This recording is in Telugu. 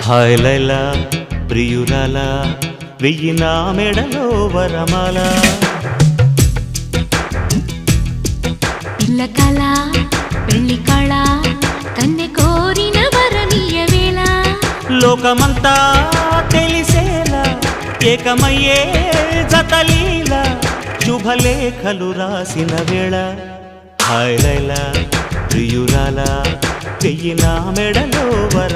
హాయ్ లైలా ప్రియురాల వెయ్యి నా మెడలో వరమాల పిల్ల కళ పెళ్లి కళ కన్నె కోరిన వరనీయ వేళ లోకమంతా తెలిసేలా ఏకమయ్యే జతలీల శుభలేఖలు రాసిన వేళ హాయ్ లైలా ప్రియురాల వెయ్యి నా మెడలో వర